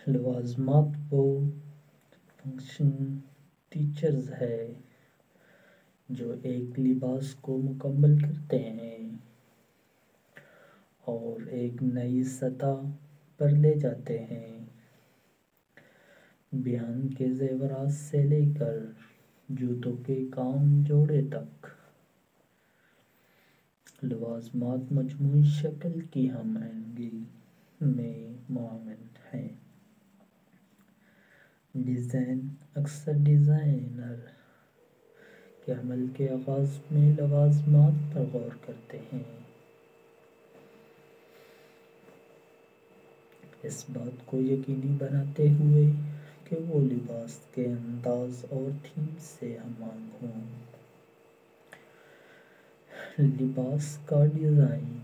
لوازمات وہ function teachers ہے جو ایک لباس کو مکمل کرتے ہیں اور ایک نئی سطح پر لے جاتے ہیں۔ بیان کے زیورات سے لے کر جوتوں کے کام جوڑے تک، لوازمات مجموعی شکل کی ہم آہنگی میں معاون ہیں۔ ڈیزائن اکثر ڈیزائنر کے عمل کے آغاز میں لوازمات پر غور کرتے ہیں، اس بات کو یقینی بناتے ہوئے کہ وہ لباس کے انداز اور تھیم سے ہم آہنگ ہوں۔ لباس کا ڈیزائن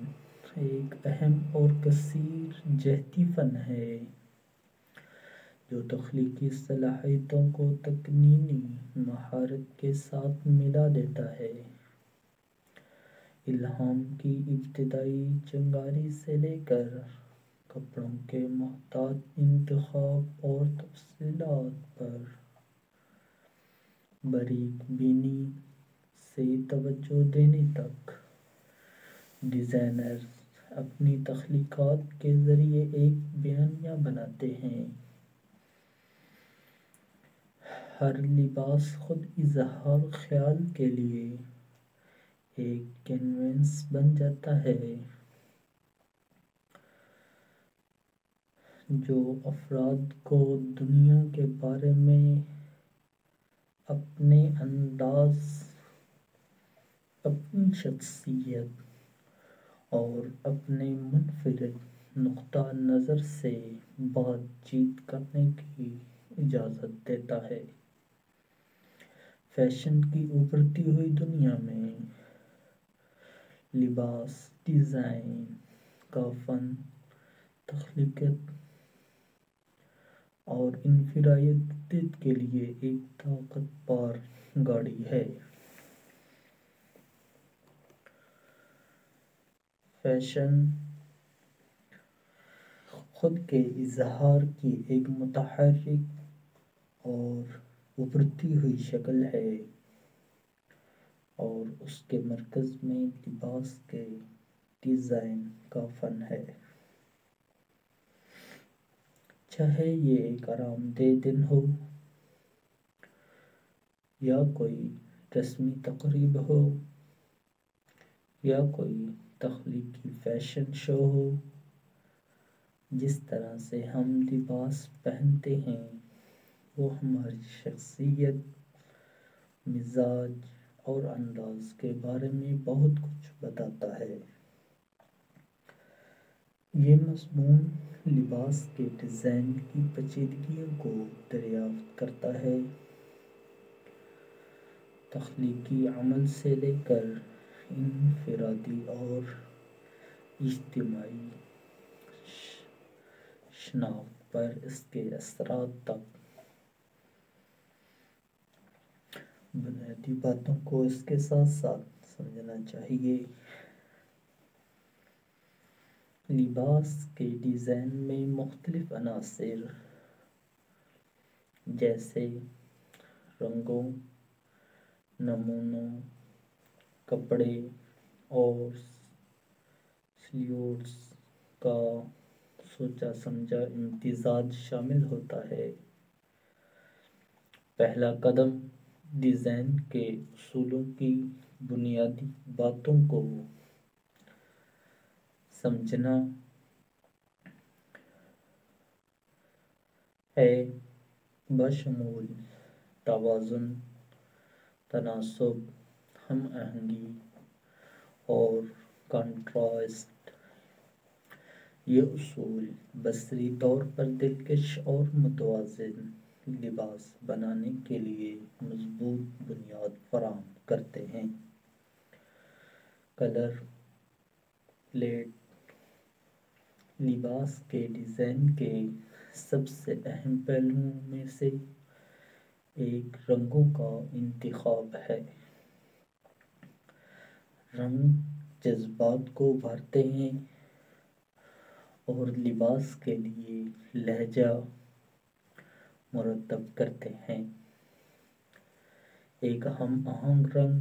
ایک اہم اور کثیر جہتی فن ہے جو تخلیقی صلاحیتوں کو تکنینی مہارت کے ساتھ ملا دیتا ہے۔ الہام کی ابتدائی چنگاری سے لے کر کپڑوں کے محتاط انتخاب اور تفصیلات پر باریک بینی سے توجہ دینے تک، ڈیزائنرز اپنی تخلیقات کے ذریعے ایک بیانیہ بناتے ہیں۔ ہر لباس خود اظہار خیال کے لیے ایک کینوس بن جاتا ہے جو افراد کو دنیا کے بارے میں اپنے انداز، اپنی شخصیت اور اپنے منفرد نقطہ نظر سے بات چیت کرنے کی اجازت دیتا ہے۔ فیشن کی ابھرتی ہوئی دنیا میں لباس ڈیزائن کا فن تخلیقیت اور انفرادیت کے لیے ایک طاقت ور گاڑی ہے۔ فیشن خود کے اظہار کی ایک متحرک اور ابھرتی ہوئی شکل ہے اور اس کے مرکز میں لباس کے ڈیزائن کا فن ہے۔ چاہے یہ ایک آرام دہ دن ہو یا کوئی رسمی تقریب ہو یا کوئی تخلیقی فیشن شو ہو، جس طرح سے ہم لباس پہنتے ہیں وہ ہماری شخصیت، مزاج اور انداز کے بارے میں بہت کچھ بتاتا ہے۔ یہ مضمون لباس کے ڈیزائن کی پیچیدگیوں کو دریافت کرتا ہے، تخلیقی عمل سے لے کر انفرادی اور اجتماعی شناخت پر اس کے اثرات تک۔ بنیادی باتوں کو اس کے ساتھ ساتھ سمجھنا چاہیے۔ لباس کے ڈیزائن میں مختلف عناصر جیسے رنگوں، نمونوں، کپڑے اور سلیوٹس کا سوچا سمجھا امتزاج شامل ہوتا ہے۔ پہلا قدم ڈیزائن کے اصولوں کی بنیادی باتوں کو سمجھنا ہے، بشمول توازن، تناسب، ہم آہنگی اور کنٹراسٹ۔ یہ اصول بصری طور پر دلکش اور متوازن لباس بنانے کے لیے مضبوط بنیاد فراہم کرتے ہیں۔ کلر پیلٹ لباس کے ڈیزائن کے سب سے اہم پہلوؤں میں سے ایک رنگوں کا انتخاب ہے۔ رنگ جذبات کو ابھارتے ہیں اور لباس کے لیے لہجہ، مرتب کرتے ہیں۔ ایک ہم آہنگ رنگ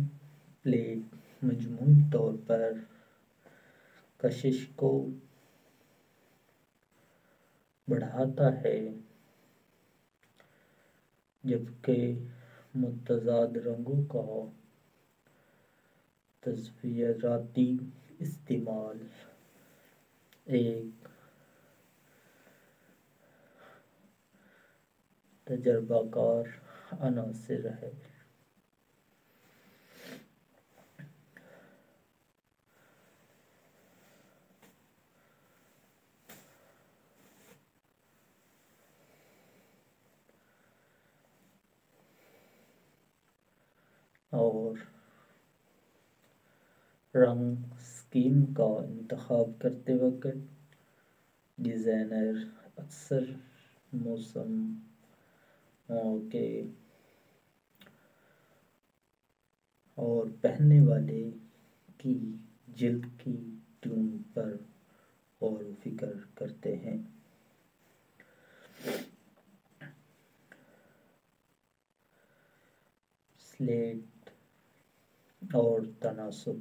پلیٹ مجموعی طور پر کشش کو بڑھاتا ہے، جبکہ متضاد رنگوں کا تصویراتی استعمال ایک تجربہ کار عنصر ہے۔ اور رنگ اسکیم کا انتخاب کرتے وقت ڈیزائنر اکثر موسموں کے اور پہننے والے کی جلد کی ٹون پر غور و فکر کرتے ہیں۔ سلیٹ اور تناسب: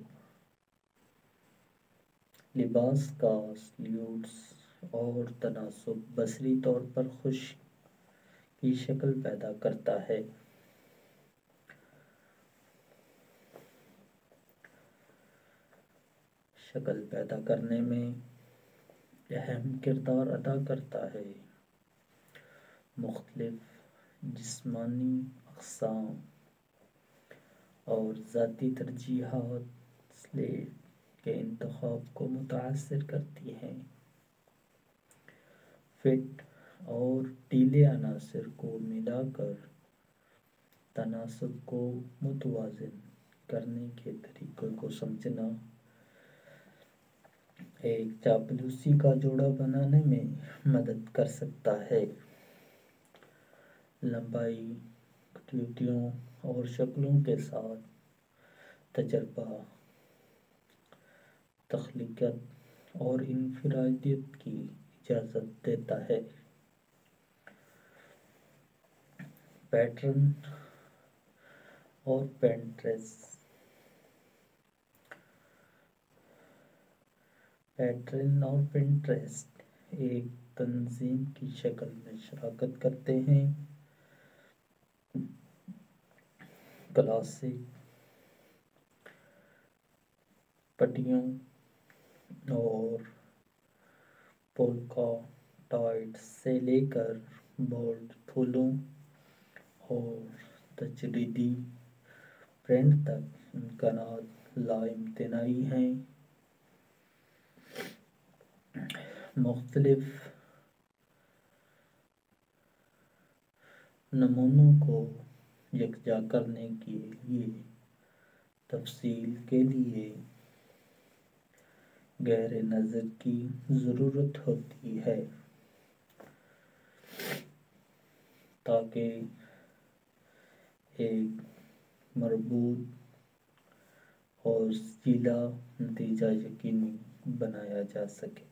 لباس کا سلیوٹس اور تناسب بصری طور پر خشک کی شکل پیدا کرتا ہے۔ شکل پیدا کرنے میں اہم کردار ادا کرتا ہے۔ مختلف جسمانی اقسام اور ذاتی ترجیحات سلیٹ کے انتخاب کو متاثر کرتی ہیں۔ فٹ اور ڈھیلے عناصر کو ملا کر تناسب کو متوازن کرنے کے طریقوں کو سمجھنا ایک چاپلوسی کا جوڑا بنانے میں مدد کر سکتا ہے۔ لمبائی، کٹوتیوں اور شکلوں کے ساتھ تجربہ تخلیقیت اور انفرادیت کی اجازت دیتا ہے۔ پیٹرن اور پنٹریسٹ ایک تنظیم کی شکل میں شراکت کرتے ہیں۔ کلاسک پٹیوں اور پولکا ڈاٹس سے لے کر بولڈ پھولوں اور تجریدی پرنٹ تک امکانات لا امتناعی ہیں۔ مختلف نمونوں کو یکجا کرنے کے لیے تفصیل کے لیے گہرے نظر کی ضرورت ہوتی ہے تاکہ ایک مربوط اور سچیدہ نتیجہ یقینی بنایا جا سکے۔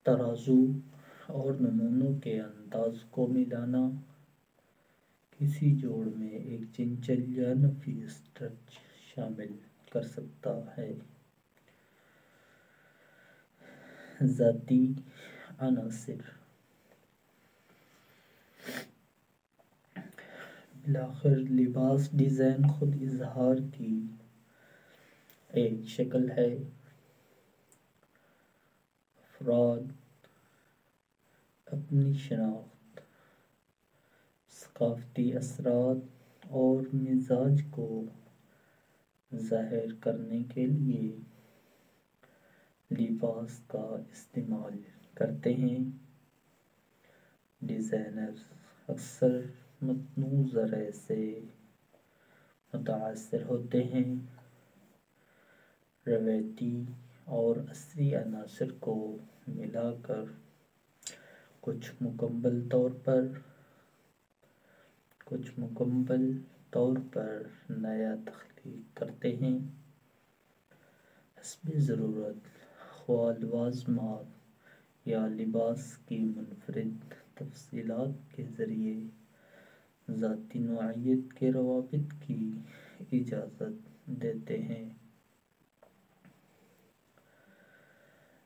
ترازو اور نمونوں کے انداز کو ملانا کسی جوڑ میں ایک چنچل یا نفیس ٹچ شامل کر سکتا ہے۔ ذاتی عناصر: بالآخر لباس ڈیزائن خود اظہار کی ایک شکل ہے۔ افراد اپنی شناخت، ثقافتی اثرات اور مزاج کو ظاہر کرنے کے لیے لباس کا استعمال کرتے ہیں۔ ڈیزائنرز اکثر متنوع ذرائع سے متاثر ہوتے ہیں، روایتی اور عصری عناصر کو ملا کر کچھ مکمل طور پر نیا تخلیق کرتے ہیں۔ حسب ضرورت، خواہ لوازمات یا لباس کی منفرد تفصیلات کے ذریعے ذاتی نوعیت کے روابط کی اجازت دیتے ہیں۔